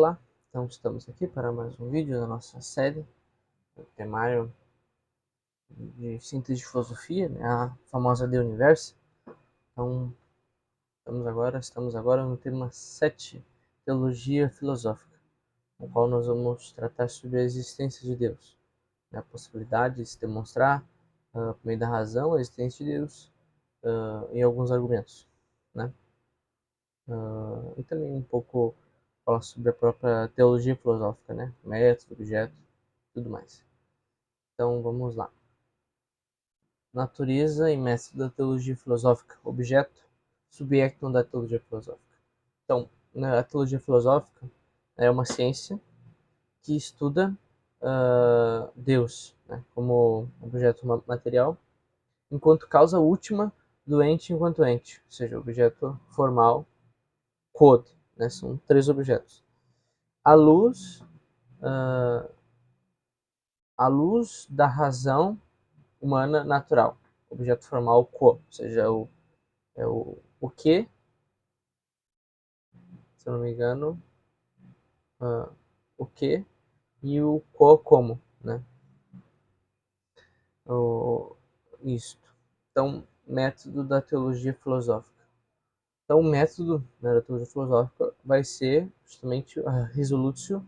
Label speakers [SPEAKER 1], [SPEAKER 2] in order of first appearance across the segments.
[SPEAKER 1] Olá, então estamos aqui para mais um vídeo da nossa série do temário de síntese de filosofia, né, a famosa The Universe. Então, estamos agora no tema 7, Teologia Filosófica, no qual nós vamos tratar sobre a existência de Deus, né, a possibilidade de se demonstrar, por meio da razão, a existência de Deus em alguns argumentos, né? E também um pouco falar sobre a própria teologia filosófica, né? Método, objeto, tudo mais. Então vamos lá. Natureza e método da teologia filosófica. Objeto, subjectum da teologia filosófica. Então, a teologia filosófica é uma ciência que estuda Deus, né, como objeto material, enquanto causa última do ente enquanto ente, ou seja, objeto formal, quod, né, são três objetos. A luz, a luz da razão humana natural, objeto formal quo, ou seja, o que, se eu não me engano, o que e o quo como, né? Isto. Então, método da teologia filosófica. Então, o método, né, da teologia filosófica vai ser justamente a resolutio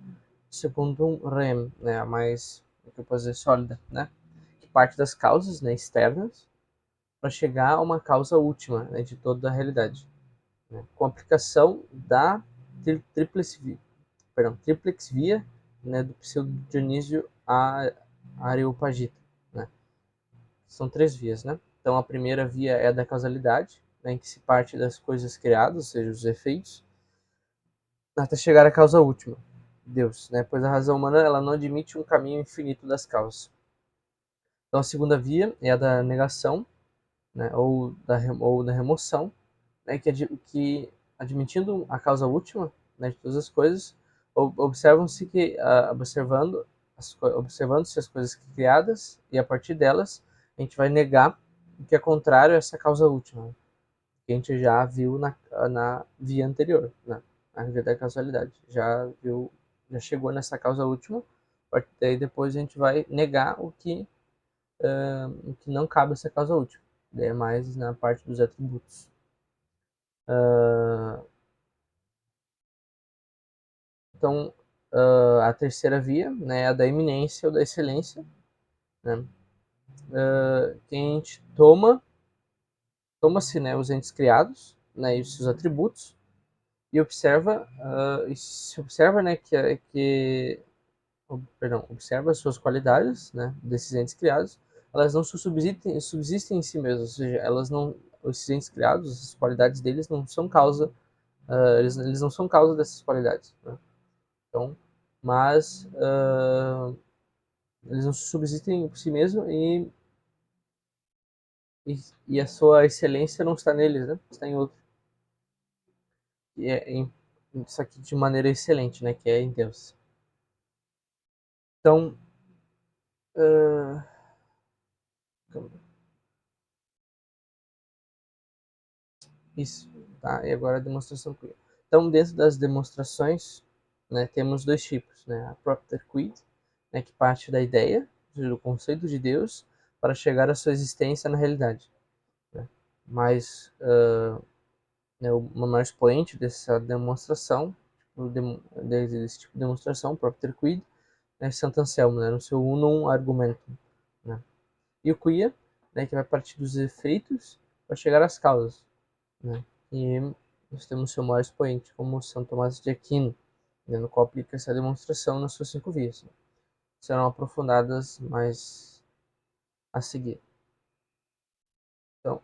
[SPEAKER 1] secundum rem, né, a mais, o que eu posso dizer, sólida, né? Que parte das causas, né, externas para chegar a uma causa última, né, de toda a realidade, né? Com a aplicação da triplex via, né, do pseudo Dionísio Areopagita, né? São três vias, né? Então a primeira via é a da causalidade, né, em que se parte das coisas criadas, ou seja, os efeitos, até chegar à causa última, Deus, né? Pois a razão humana ela não admite um caminho infinito das causas. Então a segunda via é a da negação, né, ou da remoção, né, que admitindo a causa última, né, de todas as coisas, observam-se que observando-se as coisas criadas e a partir delas a gente vai negar o que é contrário a essa causa última, que a gente já viu na via anterior, né, na via da causalidade, já chegou nessa causa última, daí depois a gente vai negar o que não cabe a essa causa última, daí é mais na parte dos atributos. Então, a terceira via, né, é a da iminência ou da excelência, né? Que a gente toma-se, né, os entes criados, né, e os seus atributos, e se observa, né, observa as suas qualidades, né, desses entes criados, elas não subsistem em si mesmas, ou seja, esses entes criados, as qualidades deles não são causa, eles não são causa dessas qualidades, né? Então, mas eles não subsistem por si mesmos e a sua excelência não está neles, né? Está em outro. E isso aqui de maneira excelente, né? Que é em Deus. Então, uh, isso, tá? E agora a demonstração queer. Então, dentro das demonstrações, né, temos dois tipos, né? A propter quid, né, que parte da ideia, do conceito de Deus, para chegar à sua existência na realidade, né? Mas né, o maior expoente dessa demonstração, desse tipo de demonstração, o propter quid, é Santo Anselmo, né, no seu Unum Argumentum, né? E o quia, né, que vai partir dos efeitos para chegar às causas, né? E nós temos o seu maior expoente, como São Tomás de Aquino, né, no qual aplica essa demonstração nas suas 5 vias, né? Serão aprofundadas mais a seguir. Então,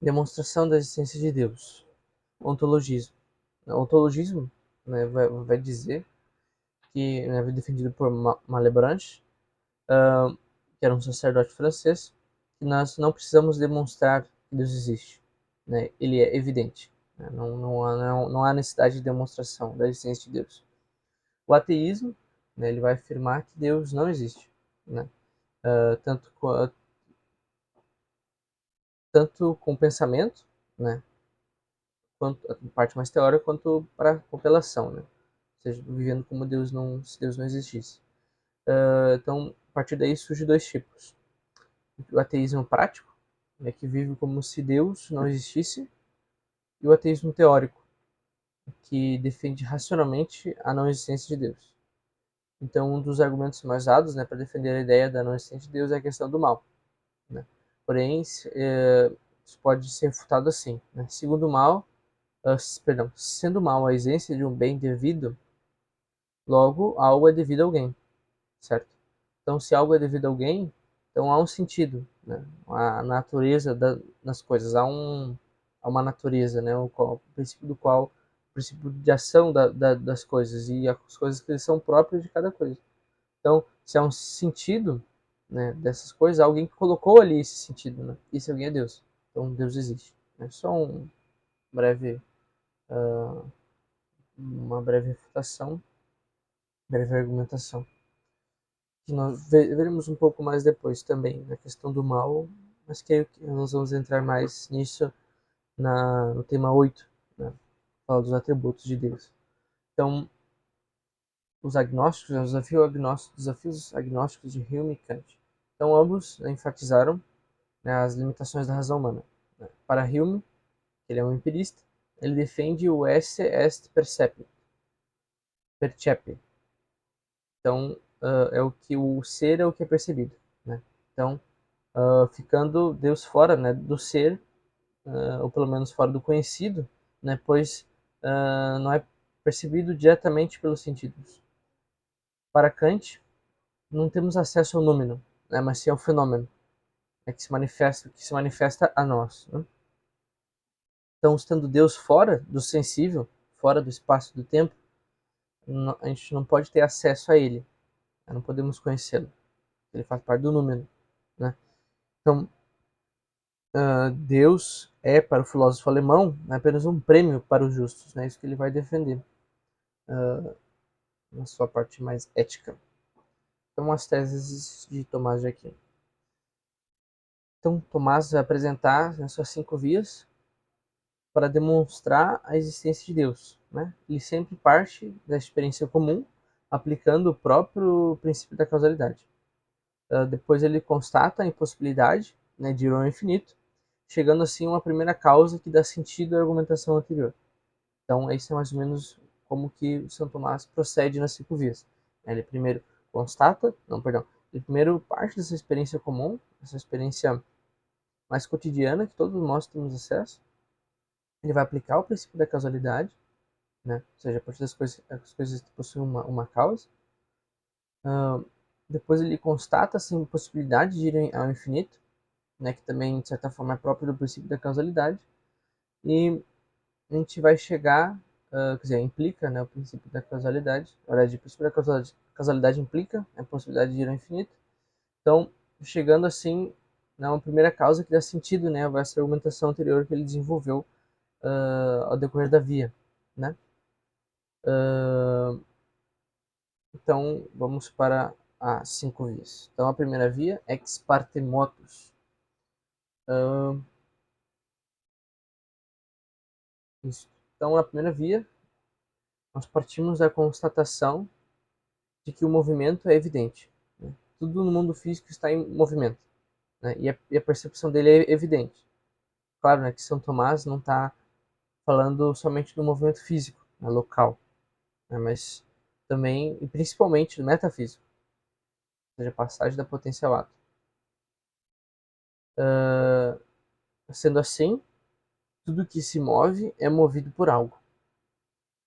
[SPEAKER 1] demonstração da existência de Deus. Ontologismo. O ontologismo, né, vai dizer que, né, foi defendido por Malebranche, que era um sacerdote francês, que nós não precisamos demonstrar que Deus existe, né? Ele é evidente, né? Não há necessidade de demonstração da existência de Deus. O ateísmo, né, ele vai afirmar que Deus não existe, né? Tanto com o pensamento, né, quanto a parte mais teórica, quanto para a compilação, né? seja, vivendo como Deus não, se Deus não existisse. Então, a partir daí surgem dois tipos. O ateísmo prático, né, que vive como se Deus não existisse, e o ateísmo teórico, que defende racionalmente a não existência de Deus. Então, um dos argumentos mais usados, né, para defender a ideia da não existência de Deus é a questão do mal. Né? Porém, isso pode ser refutado assim. Né? Segundo o mal, perdão, sendo mal a existência de um bem devido, logo algo é devido a alguém, certo? Então, se algo é devido a alguém, então há um sentido, né? A natureza das coisas, há uma natureza, né? O princípio do qual, o princípio de ação das coisas e as coisas que são próprias de cada coisa. Então, se há um sentido, né, dessas coisas, alguém que colocou ali esse sentido, né? E esse alguém é Deus. Então, Deus existe. É só breve, uma breve refutação, breve argumentação, que nós veremos um pouco mais depois também, na questão do mal, mas que nós vamos entrar mais nisso no tema 8, né? Fala dos atributos de Deus. Então, os agnósticos, os desafios agnósticos de Hume e Kant. Então, ambos enfatizaram, né, as limitações da razão humana. Né? Para Hume, ele é um empirista, ele defende o esse est percepi. Então, é o que o ser é o que é percebido. Né? Então, ficando Deus fora, né, do ser, ou pelo menos fora do conhecido, né, pois não é percebido diretamente pelos sentidos. Para Kant, não temos acesso ao número, né, mas sim ao fenômeno, né, que se manifesta a nós. Né? Então, estando Deus fora do sensível, fora do espaço e do tempo, a gente não pode ter acesso a ele, né? Não podemos conhecê-lo. Ele faz parte do número. Né? Então, Deus é, para o filósofo alemão, apenas um prêmio para os justos. É, né? Isso que ele vai defender na sua parte mais ética. Então, as teses de Tomás de Aquino. Então, Tomás vai apresentar as suas 5 vias para demonstrar a existência de Deus. Né? Ele sempre parte da experiência comum, aplicando o próprio princípio da causalidade. Depois ele constata a impossibilidade, né, de ir ao infinito, chegando assim a uma primeira causa que dá sentido à argumentação anterior. Então, isso é mais ou menos como que o São Tomás procede nas 5 vias. Ele primeiro ele primeiro parte dessa experiência comum, essa experiência mais cotidiana que todos nós temos acesso. Ele vai aplicar o princípio da causalidade, né? Ou seja, a partir as coisas possuem uma causa. Depois ele constata essa impossibilidade de ir ao infinito, né? Que também, de certa forma, é próprio do princípio da causalidade. E a gente vai chegar, quer dizer, implica, né, o princípio da causalidade. Na verdade, o princípio da causalidade implica a possibilidade de ir ao infinito. Então, chegando assim, na uma primeira causa que dá sentido, né, a essa argumentação anterior que ele desenvolveu ao decorrer da via, né? Então, vamos para as 5 vias. Então, a primeira via, ex parte motus. Isso. Então, na primeira via, nós partimos da constatação de que o movimento é evidente. Né? Tudo no mundo físico está em movimento. Né? E a percepção dele é evidente. Claro, né, que São Tomás não está falando somente do movimento físico, né, local, né, mas também e principalmente do metafísico, ou seja, a passagem da potência ao ato. Sendo assim, tudo que se move é movido por algo.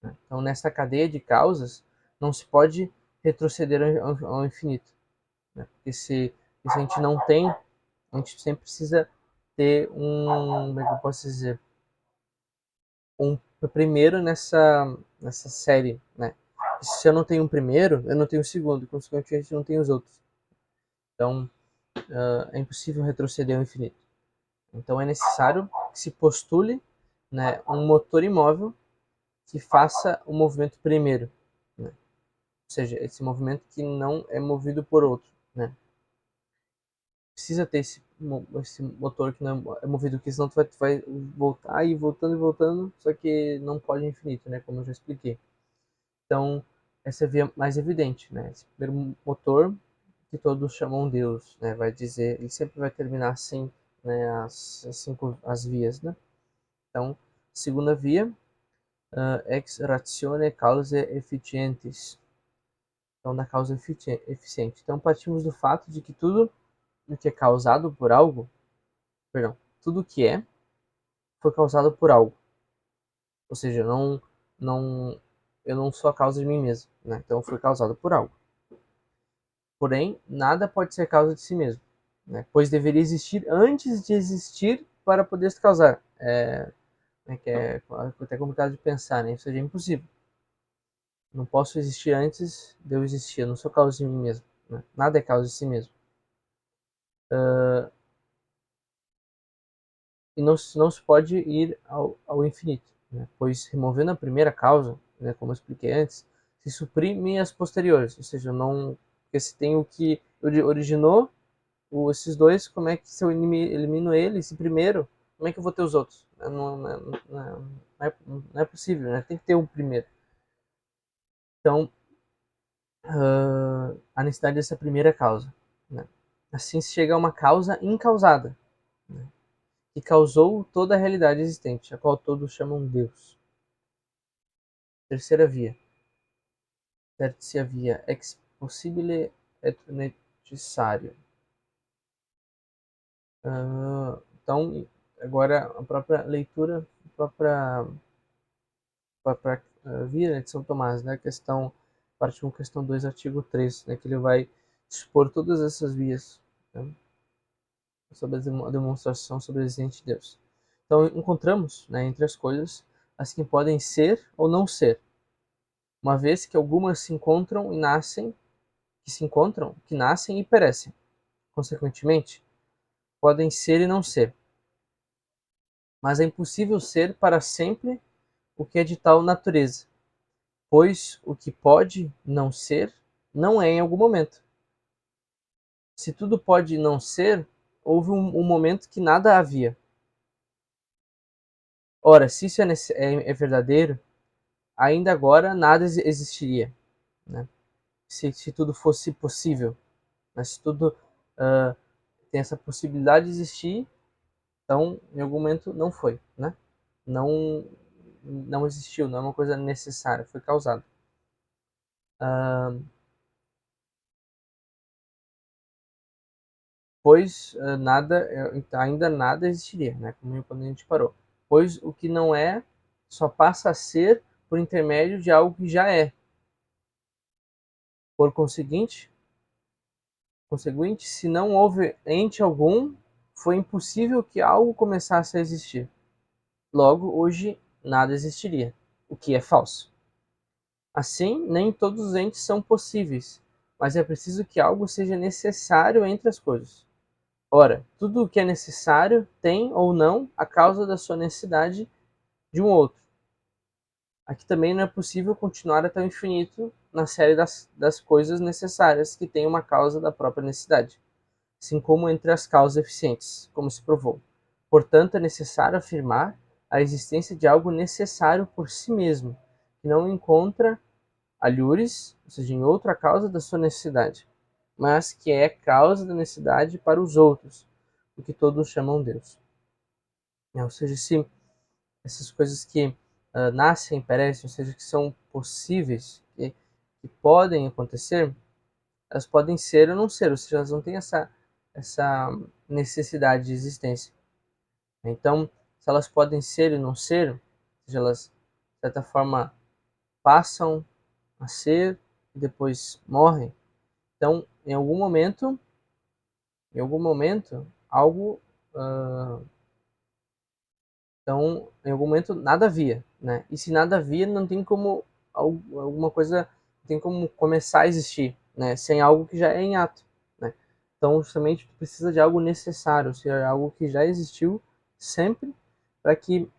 [SPEAKER 1] Né? Então, nessa cadeia de causas, não se pode retroceder ao infinito. Né? Porque se a gente não tem, a gente sempre precisa ter como é que eu posso dizer, um primeiro nessa série, né? Se eu não tenho um primeiro, eu não tenho o segundo, consequentemente eu não tenho os outros. Então, é impossível retroceder ao infinito. Então é necessário que se postule, né, um motor imóvel que faça o movimento primeiro, né? Ou seja, esse movimento que não é movido por outro, né? Precisa ter esse motor que não é movido, porque senão tu vai voltar e voltando, só que não pode infinito, né? Como eu já expliquei. Então, essa é a via mais evidente, né? Esse primeiro motor, que todos chamam Deus, né? Vai dizer, ele sempre vai terminar assim, né? As vias, né? Então, segunda via, ex ratione causae efficientes. Então, da causa eficiente. Então, partimos do fato de que tudo o que é causado por algo, perdão, tudo que é, foi causado por algo. Ou seja, eu não sou a causa de mim mesmo, né? Então, foi causado por algo. Porém, nada pode ser causa de si mesmo, né? Pois deveria existir antes de existir para poder se causar. É até complicado de pensar, né? Isso seria impossível. Não posso existir antes de eu existir. Eu não sou causa de mim mesmo, né? Nada é causa de si mesmo. E não se pode ir ao infinito, né? Pois removendo a primeira causa, né, como eu expliquei antes, se suprime as posteriores. Ou seja, não, porque se tem o que originou esses dois, como é que se eu elimino ele, esse primeiro, como é que eu vou ter os outros? Não é possível, né? Tem que ter um primeiro. Então, a necessidade dessa primeira causa, né? Assim se chega a uma causa incausada, né? Que causou toda a realidade existente, a qual todos chamam Deus. Terceira via. Tertia via. Ex possibile et necessario. Então, agora a própria leitura, própria via, né, de São Tomás, né, parte 1, questão 2, artigo 3, né, que ele vai expor todas essas vias, né, sobre a demonstração sobre a existência de Deus. Então, encontramos, né, entre as coisas as que podem ser ou não ser, uma vez que algumas se encontram e nascem, que nascem e perecem. Consequentemente, podem ser e não ser. Mas é impossível ser para sempre o que é de tal natureza, pois o que pode não ser, não é em algum momento. Se tudo pode não ser, houve um momento que nada havia. Ora, se isso é verdadeiro, ainda agora nada existiria, né? Se tudo fosse possível, mas se tudo uh, tem essa possibilidade de existir, então em algum momento não foi, né? Não, não existiu, não é uma coisa necessária, foi causado. Pois ainda nada existiria, né? Como quando a gente parou. Pois o que não é só passa a ser por intermédio de algo que já é. Por conseguinte, se não houve ente algum, foi impossível que algo começasse a existir. Logo, hoje nada existiria, o que é falso. Assim, nem todos os entes são possíveis, mas é preciso que algo seja necessário entre as coisas. Ora, tudo o que é necessário tem ou não a causa da sua necessidade de um outro. Aqui também não é possível continuar até o infinito na série das coisas necessárias que têm uma causa da própria necessidade, assim como entre as causas eficientes, como se provou. Portanto, é necessário afirmar a existência de algo necessário por si mesmo, que não encontra alhures, ou seja, em outra causa da sua necessidade, mas que é causa da necessidade para os outros, o que todos chamam Deus. Ou seja, se essas coisas que nascem, perecem, ou seja, que são possíveis, que podem acontecer, elas podem ser ou não ser, ou seja, elas não têm essa necessidade de existência. Então, se elas podem ser e não ser, ou seja, elas, de certa forma, passam a ser e depois morrem, então, algo então, em algum momento, nada havia, né? E se nada havia, não tem como alguma coisa, não tem como começar a existir, né? Sem algo que já é em ato, né? Então, justamente, tu precisa de algo necessário, ou seja, algo que já existiu sempre para que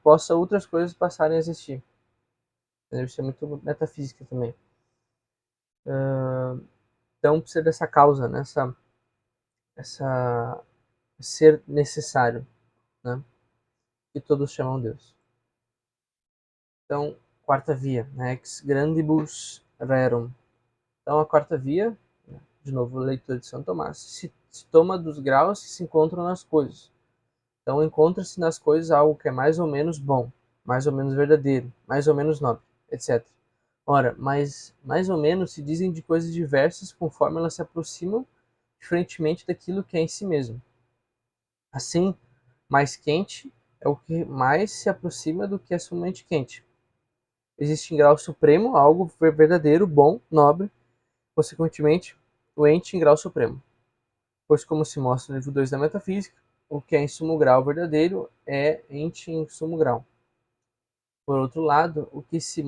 [SPEAKER 1] possa outras coisas passarem a existir. Isso é muito metafísica também. Então, precisa dessa causa, né? Essa ser necessário, né? Que todos chamam Deus. Então, quarta via, né? Ex grandibus rerum. Então, a quarta via, de novo, leitura de São Tomás, se toma dos graus que se encontram nas coisas. Então, encontra-se nas coisas algo que é mais ou menos bom, mais ou menos verdadeiro, mais ou menos nobre, etc. Ora, mas mais ou menos se dizem de coisas diversas conforme elas se aproximam diferentemente daquilo que é em si mesmo. Assim, mais quente é o que mais se aproxima do que é somente quente. Existe em grau supremo algo verdadeiro, bom, nobre, consequentemente, o ente em grau supremo. Pois, como se mostra no livro 2 da Metafísica, o que é em sumo grau verdadeiro é ente em sumo grau. Por outro lado, o que se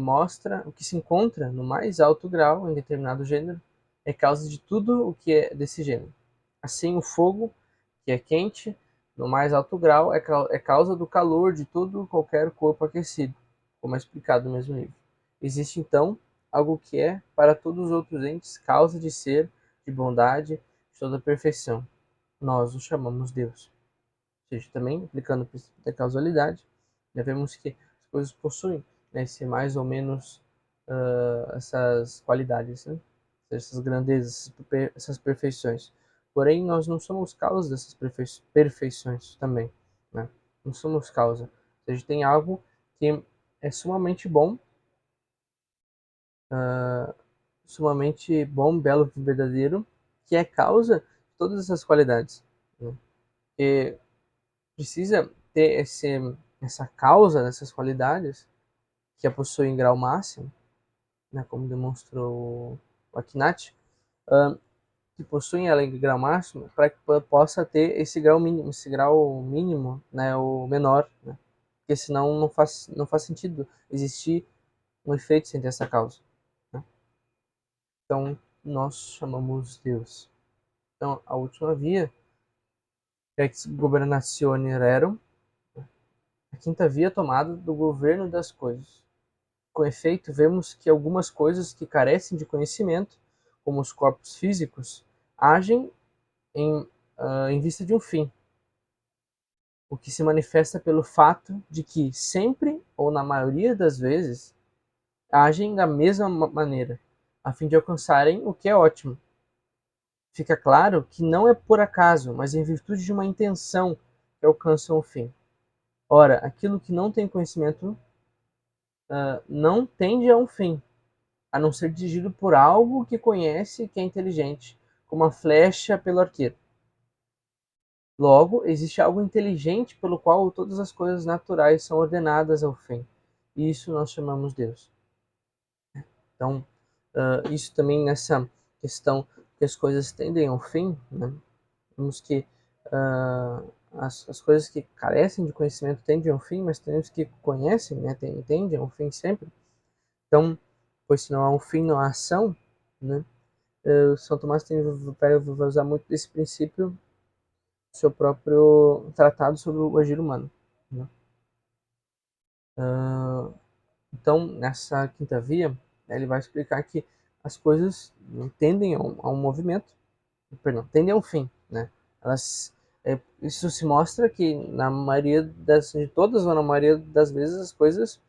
[SPEAKER 1] encontra no mais alto grau em determinado gênero é causa de tudo o que é desse gênero. Assim, o fogo, que é quente, no mais alto grau, é causa do calor de todo qualquer corpo aquecido, como é explicado no mesmo livro. Existe, então, algo que é, para todos os outros entes, causa de ser, de bondade, de toda perfeição. Nós o chamamos Deus. Ou seja, também, aplicando o princípio da causalidade, vemos que as coisas possuem, né, esse mais ou menos essas qualidades, né? Essas grandezas, essas perfeições. Porém, nós não somos causa dessas perfeições também, né? Não somos causa. Ou seja, tem algo que é sumamente bom, belo, verdadeiro, que é causa de todas essas qualidades, né? E precisa ter essa causa dessas qualidades, que a possui em grau máximo, né, como demonstrou o Akhenaten, que possuem ela em grau máximo, para que possa ter esse grau mínimo, né, o menor, né, porque senão não faz sentido existir um efeito sem ter essa causa, né? Então, nós chamamos Deus. Então, a última via, ex gobernatione rerum, a quinta via tomada do governo das coisas. Com efeito, vemos que algumas coisas que carecem de conhecimento, como os corpos físicos, agem em vista de um fim, o que se manifesta pelo fato de que sempre, ou na maioria das vezes, agem da mesma maneira, a fim de alcançarem o que é ótimo. Fica claro que não é por acaso, mas em virtude de uma intenção que alcançam o fim. Ora, aquilo que não tem conhecimento não tende a um fim, a não ser dirigido por algo que conhece e que é inteligente, como a flecha pelo arqueiro. Logo, existe algo inteligente pelo qual todas as coisas naturais são ordenadas ao fim. E isso nós chamamos Deus. Então, isso também nessa questão que as coisas tendem ao fim, né? Vemos que as coisas que carecem de conhecimento tendem ao fim, mas tem os que conhecem, né, tendem ao fim sempre. Então, pois se não há um fim, não há ação, né? São Tomás vai usar muito desse princípio no seu próprio tratado sobre o agir humano, né? Então, nessa quinta via, ele vai explicar que as coisas tendem a um movimento, perdão, tendem a um fim, né? Isso se mostra que na maioria de todas ou na maioria das vezes as coisas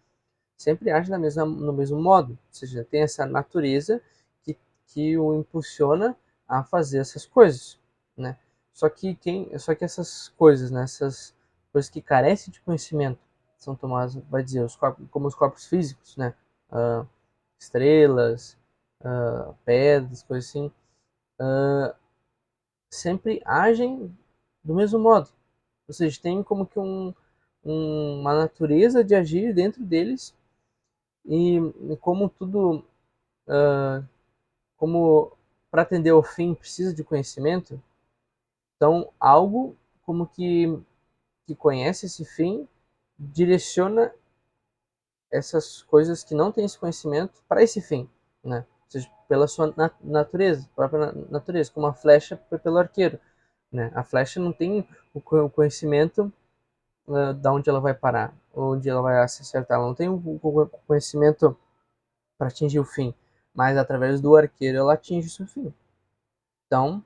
[SPEAKER 1] sempre agem no mesmo modo, ou seja, tem essa natureza que, que o impulsiona a fazer essas coisas, né? Só que essas coisas, né, essas coisas que carecem de conhecimento, São Tomás vai dizer, como os corpos físicos, né? Ah, estrelas, pedras, coisas assim, sempre agem do mesmo modo. Ou seja, tem como que uma natureza de agir dentro deles e como tudo, como para atender ao fim precisa de conhecimento, então algo como que conhece esse fim direciona essas coisas que não têm esse conhecimento para esse fim, né? Ou seja, pela sua natureza, própria natureza, como a flecha pelo arqueiro, né? A flecha não tem o conhecimento da onde ela vai parar, onde ela vai se acertar, ela não tem o conhecimento para atingir o fim, mas através do arqueiro ela atinge o seu fim. Então,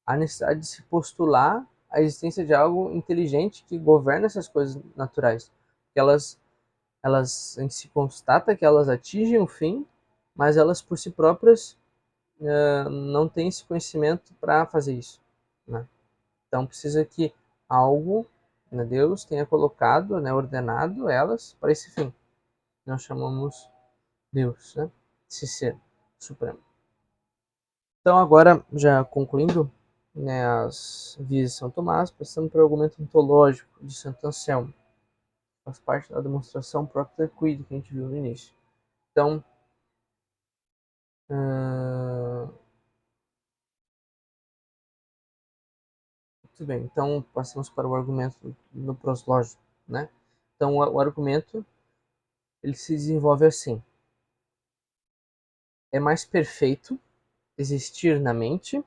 [SPEAKER 1] a necessidade de se postular a existência de algo inteligente que governa essas coisas naturais, que elas a gente se constata que elas atingem o fim, mas elas por si próprias não têm esse conhecimento para fazer isso, né? Então precisa que algo, né, Deus tenha colocado, né, ordenado elas para esse fim. Nós chamamos Deus, né? Esse ser supremo. Então agora, já concluindo, né, as vias de São Tomás, passando para o argumento ontológico de Santo Anselmo. Faz parte da demonstração própria quid que a gente viu no início. Então, muito bem. Então, passamos para o argumento no proslógico, né? Então, o argumento ele se desenvolve assim: é mais perfeito existir na mente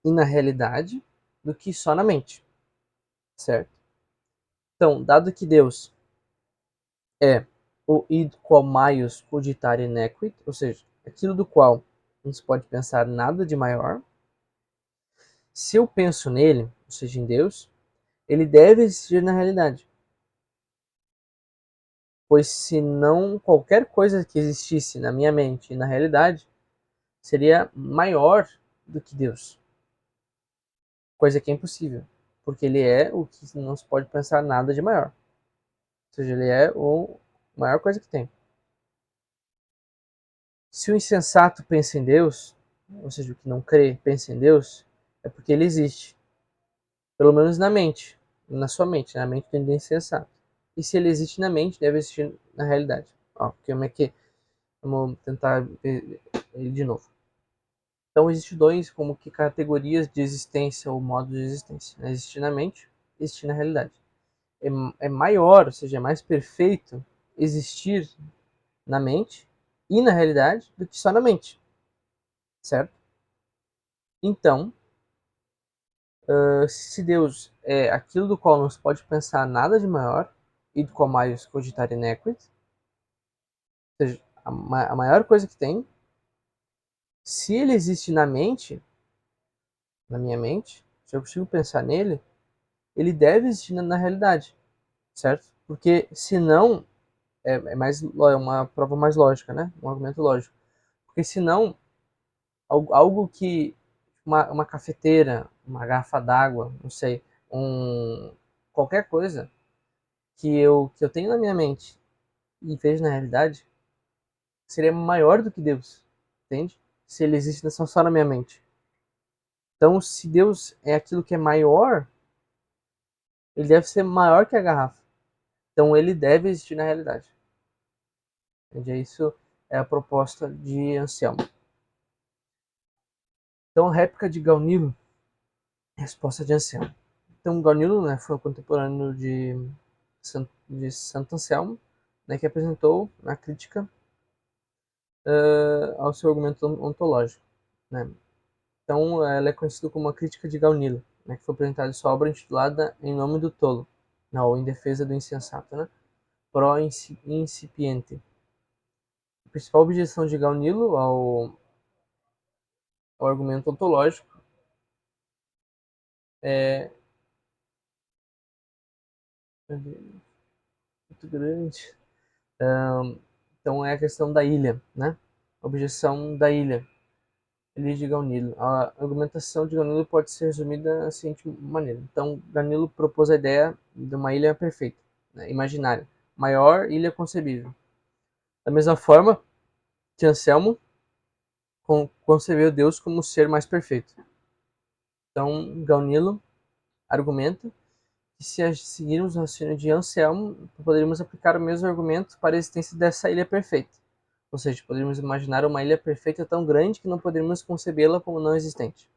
[SPEAKER 1] e na realidade do que só na mente, certo? Então, dado que Deus é o id qual maius cogitare nequit, ou seja, aquilo do qual não se pode pensar nada de maior, se eu penso nele, ou seja, em Deus, ele deve existir na realidade. Pois se não qualquer coisa que existisse na minha mente e na realidade seria maior do que Deus, coisa que é impossível, porque ele é o que não se pode pensar nada de maior, ou seja, ele é a maior coisa que tem. Se o insensato pensa em Deus, ou seja, o que não crê pensa em Deus, é porque ele existe, pelo menos na mente, na sua mente, na mente do insensato. E se ele existe na mente, deve existir na realidade. Ó, como é que vamos tentar ver ele de novo. Então, existem dois como que categorias de existência ou modo de existência, né? Existir na mente e existir na realidade. É maior, ou seja, é mais perfeito existir na mente e na realidade do que só na mente, certo? Então, se Deus é aquilo do qual não se pode pensar nada de maior, e do qual maius cogitare nequit, ou seja, a maior coisa que tem, se ele existe na mente, na minha mente, se eu consigo pensar nele, ele deve existir na realidade, certo? Porque senão é uma prova mais lógica, né? Um argumento lógico. Porque senão algo que uma cafeteira, uma garrafa d'água, não sei, qualquer coisa que eu tenho na minha mente e vejo na realidade seria maior do que Deus, entende? Se ele existe só na minha mente. Então, se Deus é aquilo que é maior, ele deve ser maior que a garrafa. Então, ele deve existir na realidade. Entende? Isso é a proposta de Anselmo. Então, a réplica de Gaunilo, resposta de Anselmo. Então, Gaunilo, né, foi um contemporâneo de Santo Anselmo, né, que apresentou a crítica ao seu argumento ontológico, né? Então, ela é conhecida como a crítica de Gaunilo, né, que foi apresentada em sua obra intitulada Em Nome do Tolo, não, ou Em Defesa do Insensato, né? Pro Incipiente. A principal objeção de Gaunilo ao argumento ontológico é muito grande. Então é a questão da ilha, né? A objeção da ilha. Ilha de Gaunilo. A argumentação de Gaunilo pode ser resumida da seguinte maneira. Então, Gaunilo propôs a ideia de uma ilha perfeita, né? Imaginária, maior ilha concebível. Da mesma forma que Anselmo concebeu Deus como o ser mais perfeito. Então, Gaunilo argumenta que se seguirmos o raciocínio de Anselmo, poderíamos aplicar o mesmo argumento para a existência dessa ilha perfeita. Ou seja, poderíamos imaginar uma ilha perfeita tão grande que não poderíamos concebê-la como não existente.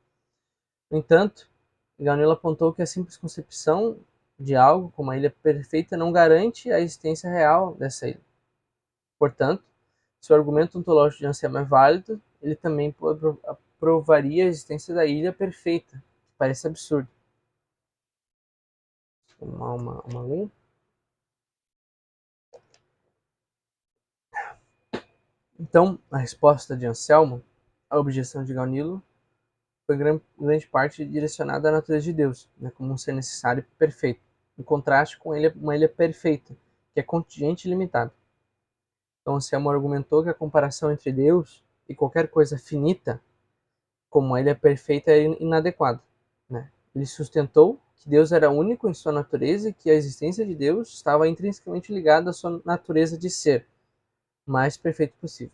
[SPEAKER 1] No entanto, Gaunilo apontou que a simples concepção de algo como uma ilha perfeita não garante a existência real dessa ilha. Portanto, se o argumento ontológico de Anselmo é válido, ele também provaria a existência da ilha perfeita, que parece absurdo. Uma linha. Então, a resposta de Anselmo à objeção de Gaunilo foi grande parte direcionada à natureza de Deus, né, como um ser necessário e perfeito, em contraste com uma ilha perfeita, que é contingente e limitado. Então, Anselmo argumentou que a comparação entre Deus e qualquer coisa finita, como ele é perfeita, é inadequada, né? Ele sustentou que Deus era único em sua natureza e que a existência de Deus estava intrinsecamente ligada à sua natureza de ser mais perfeito possível.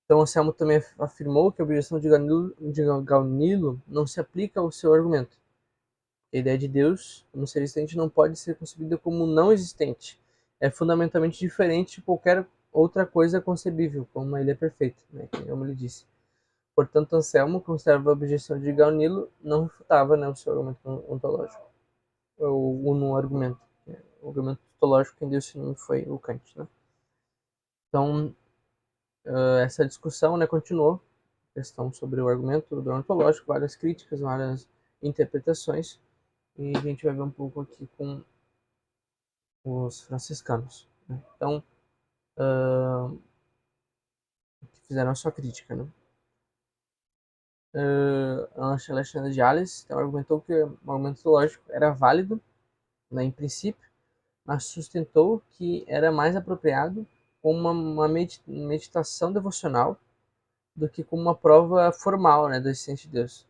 [SPEAKER 1] Então, Anselmo também afirmou que a objeção de Gaunilo não se aplica ao seu argumento. A ideia de Deus como ser existente não pode ser concebida como não existente. É fundamentalmente diferente de qualquer outra coisa concebível, como uma ilha perfeita, né, como ele disse. Portanto, Anselmo considerava a objeção de Gaunilo não refutava, né, o seu argumento ontológico, ou no argumento. O argumento ontológico quem deu esse nome foi o Kant, né? Então, essa discussão, né, continuou, questão sobre o argumento do ontológico, várias críticas, várias interpretações, e a gente vai ver um pouco aqui com os franciscanos, né? Então, que fizeram a sua crítica, né? Alexandre de Alves então, argumentou que o argumento lógico era válido, né, em princípio, mas sustentou que era mais apropriado como uma meditação devocional do que como uma prova formal, né, da existência de Deus.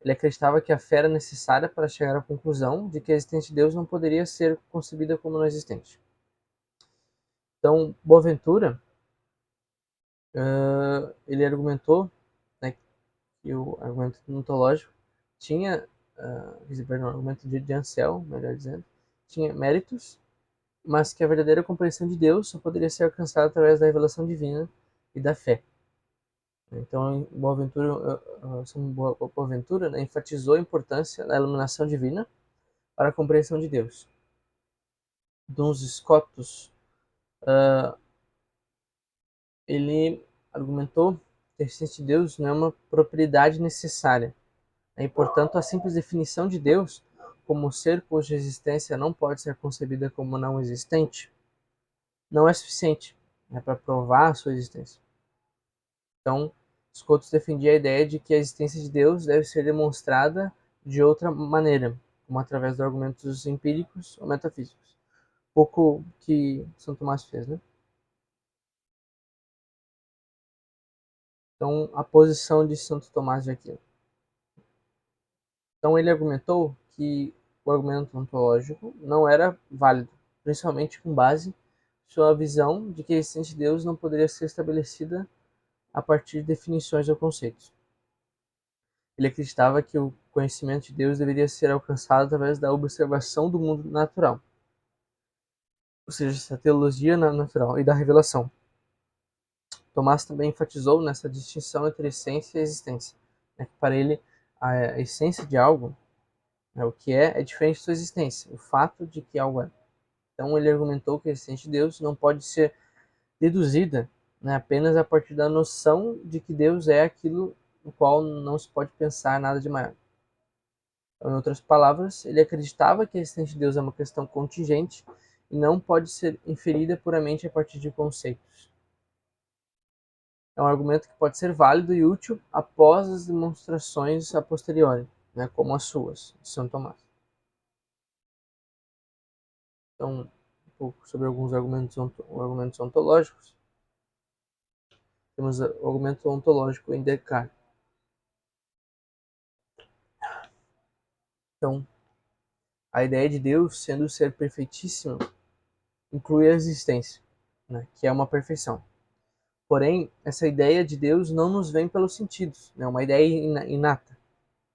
[SPEAKER 1] Ele acreditava que a fé era necessária para chegar à conclusão de que a existência de Deus não poderia ser concebida como não existente. Então, Boaventura, ele argumentou, né, que o argumento ontológico tinha, perdão, o argumento de Ansel, melhor dizendo, tinha méritos, mas que a verdadeira compreensão de Deus só poderia ser alcançada através da revelação divina e da fé. Então, Boaventura, né, enfatizou a importância da iluminação divina para a compreensão de Deus. Duns Scotus, ele argumentou que a existência de Deus não é uma propriedade necessária, e, portanto, a simples definição de Deus como ser cuja existência não pode ser concebida como não existente não é suficiente, né, para provar a sua existência. Então, Scotus defendia a ideia de que a existência de Deus deve ser demonstrada de outra maneira, como através de argumentos empíricos ou metafísicos. Pouco que São Tomás fez, né? Então, a posição de Santo Tomás de Aquino. Então, ele argumentou que o argumento ontológico não era válido, principalmente com base em sua visão de que a existência de Deus não poderia ser estabelecida a partir de definições ou conceitos. Ele acreditava que o conhecimento de Deus deveria ser alcançado através da observação do mundo natural, ou seja, essa teologia natural e da revelação. Tomás também enfatizou nessa distinção entre essência e existência, né, que para ele a essência de algo, né, o que é diferente de sua existência, o fato de que algo é. Então ele argumentou que a existência de Deus não pode ser deduzida, né, apenas a partir da noção de que Deus é aquilo no qual não se pode pensar nada de maior. Em outras palavras, ele acreditava que a existência de Deus é uma questão contingente e não pode ser inferida puramente a partir de conceitos. É um argumento que pode ser válido e útil após as demonstrações a posteriori, né, como as suas, de São Tomás. Então, um pouco sobre alguns argumentos ontológicos. Temos o argumento ontológico em Descartes. Então, a ideia de Deus sendo o ser perfeitíssimo inclui a existência, né, que é uma perfeição. Porém, essa ideia de Deus não nos vem pelos sentidos, é uma ideia inata,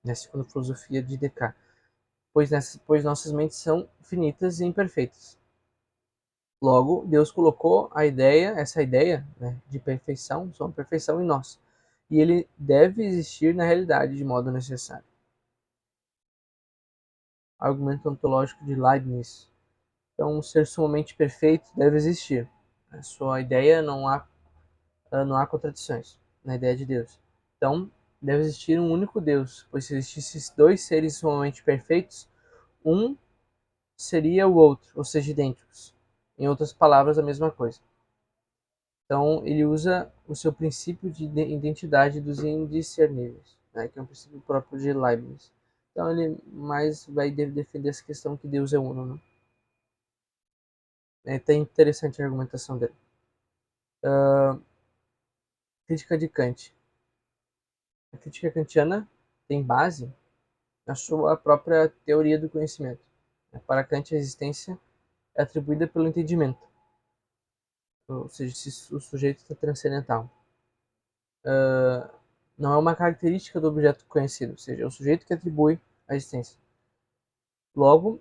[SPEAKER 1] né, segundo a filosofia de Descartes, pois nossas mentes são finitas e imperfeitas. Logo, Deus colocou essa ideia, né, de perfeição, só uma perfeição em nós, e ele deve existir na realidade de modo necessário. Argumento ontológico de Leibniz. Então, um ser sumamente perfeito deve existir. A sua ideia não há contradições na ideia de Deus. Então, deve existir um único Deus, pois se existissem dois seres sumamente perfeitos, um seria o outro, ou seja, idênticos. Em outras palavras, a mesma coisa. Então, ele usa o seu princípio de identidade dos indiscerníveis, né, que é um princípio próprio de Leibniz. Então, ele mais vai defender essa questão que Deus é uno, né? É até interessante a argumentação dele. Crítica de Kant. A crítica kantiana tem base na sua própria teoria do conhecimento. Para Kant, a existência é atribuída pelo entendimento, ou seja, se o sujeito está transcendental. Não é uma característica do objeto conhecido, ou seja, é o sujeito que atribui a existência. Logo,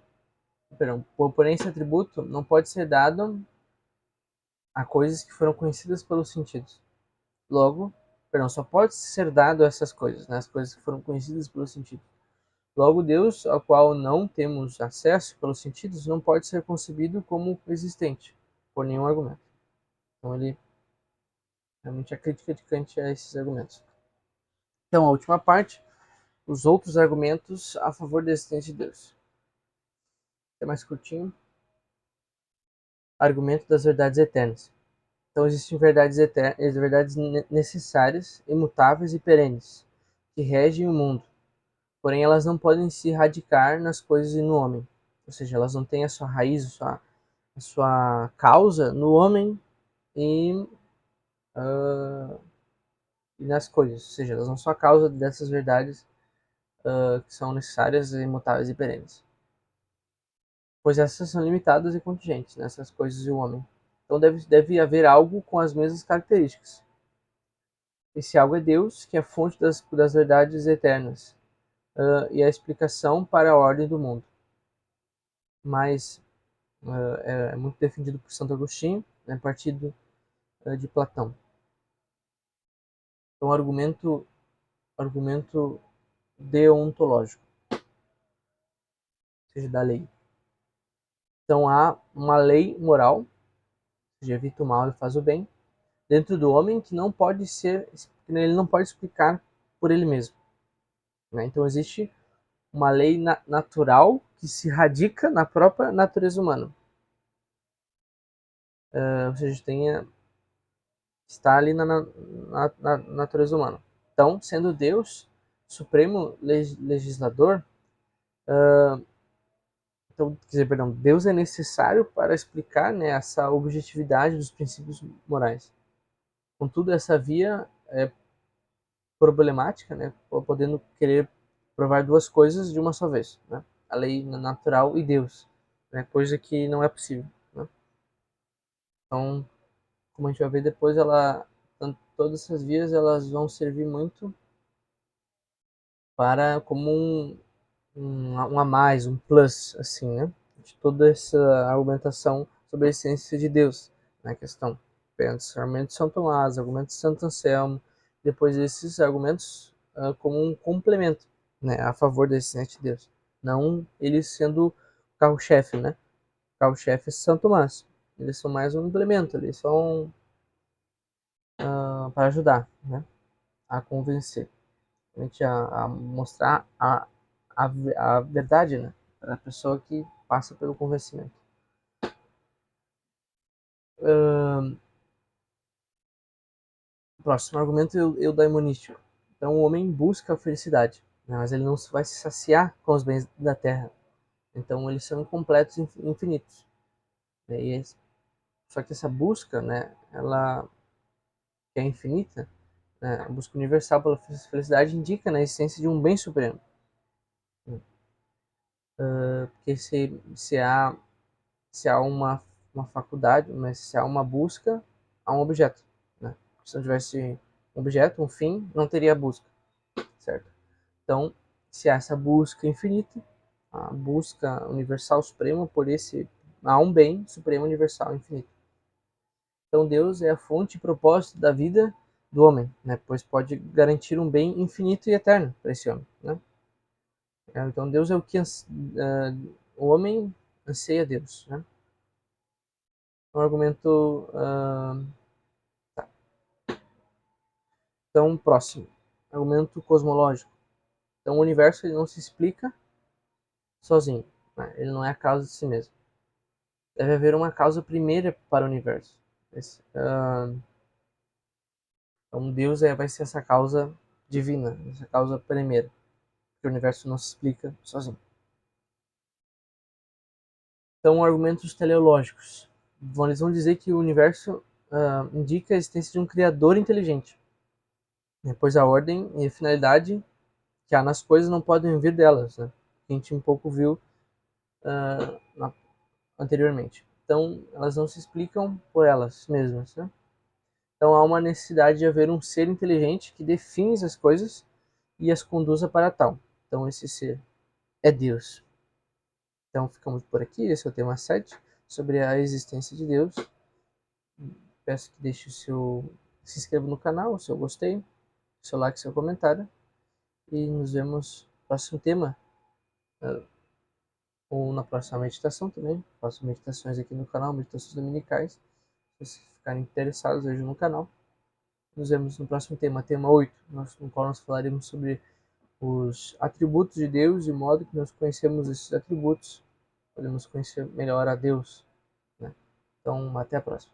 [SPEAKER 1] porém, esse atributo não pode ser dado a coisas que foram conhecidas pelos sentidos. Logo, só pode ser dado a essas coisas, né, as coisas que foram conhecidas pelos sentidos. Logo, Deus, ao qual não temos acesso pelos sentidos, não pode ser concebido como existente, por nenhum argumento. Então, ele realmente a crítica de Kant a esses argumentos. Então, a última parte, os outros argumentos a favor da existência de Deus. É mais curtinho. Argumento das verdades eternas. Então, existem verdades eternas, verdades necessárias, imutáveis e perenes, que regem o mundo. Porém, elas não podem se radicar nas coisas e no homem. Ou seja, elas não têm a sua raiz, a sua causa no homem e, e nas coisas. Ou seja, elas não são a causa dessas verdades que são necessárias, imutáveis e perenes. Pois essas são limitadas e contingentes, nessas coisas e o homem. Então deve haver algo com as mesmas características. Esse algo é Deus, que é a fonte das verdades eternas e a explicação para a ordem do mundo. Mas é muito defendido por Santo Agostinho, né, a partir de Platão. Então, argumento deontológico, ou seja, da lei. Então, há uma lei moral, ou seja, evita o mal e faz o bem, dentro do homem que não pode ser, que ele não pode explicar por ele mesmo. Né? Então, existe uma lei natural que se radica na própria natureza humana. Ou seja, está ali na natureza humana. Então, sendo Deus supremo legislador, então, quer dizer, perdão, Deus é necessário para explicar, né, essa objetividade dos princípios morais. Contudo, essa via é problemática, né, podendo querer provar duas coisas de uma só vez, né, a lei natural e Deus, né, coisa que não é possível. Né? Então, como a gente vai ver depois, todas essas vias elas vão servir muito para como um a mais, um plus, assim, né? De toda essa argumentação sobre a essência de Deus, na questão. Pensa, argumentos de São Tomás, argumentos de Santo Anselmo, depois esses argumentos como um complemento, né, a favor da essência de Deus. Não eles sendo o carro-chefe, né? O carro-chefe é São Tomás. Eles são mais um implemento, eles são para ajudar, né? A convencer, a mostrar a verdade, né? Para a pessoa que passa pelo convencimento. Próximo argumento, eudaimonístico. Então, o homem busca a felicidade, né? Mas ele não vai se saciar com os bens da terra. Então, eles são incompletos e infinitos. Só que essa busca, né, ela que é infinita, né, a busca universal pela felicidade indica na essência de um bem supremo. Porque se há uma faculdade, mas se há uma busca, há um objeto. Né? Se não tivesse um objeto, um fim, não teria busca, certo? Então, se há essa busca infinita, a busca universal suprema há um bem supremo universal infinito. Então, Deus é a fonte e propósito da vida do homem, né? Pois pode garantir um bem infinito e eterno para esse homem. Né? Então, Deus é o que o homem anseia Deus. Né? Um argumento. Então, próximo. Argumento cosmológico. Então, o universo ele não se explica sozinho. Né? Ele não é a causa de si mesmo. Deve haver uma causa primeira para o universo. Então, Deus vai ser essa causa divina, essa causa primeira. Que o universo não se explica sozinho. Então, argumentos teleológicos. Eles vão dizer que o universo indica a existência de um criador inteligente, né? Pois a ordem e a finalidade que há nas coisas não podem vir delas, né? A gente um pouco viu anteriormente. Então, elas não se explicam por elas mesmas, né? Então, há uma necessidade de haver um ser inteligente que define as coisas e as conduza para tal. Então, esse ser é Deus. Então, ficamos por aqui. Esse é o tema 7, sobre a existência de Deus. Peço que deixe se inscreva no canal, se eu gostei, seu like, seu comentário. E nos vemos no próximo tema, ou na próxima meditação também. Faço meditações aqui no canal, meditações dominicais. Se vocês ficarem interessados, vejam no canal. Nos vemos no próximo tema, tema 8, no qual nós falaremos sobre os atributos de Deus e o modo que nós conhecemos esses atributos. Podemos conhecer melhor a Deus, né? Então, até a próxima.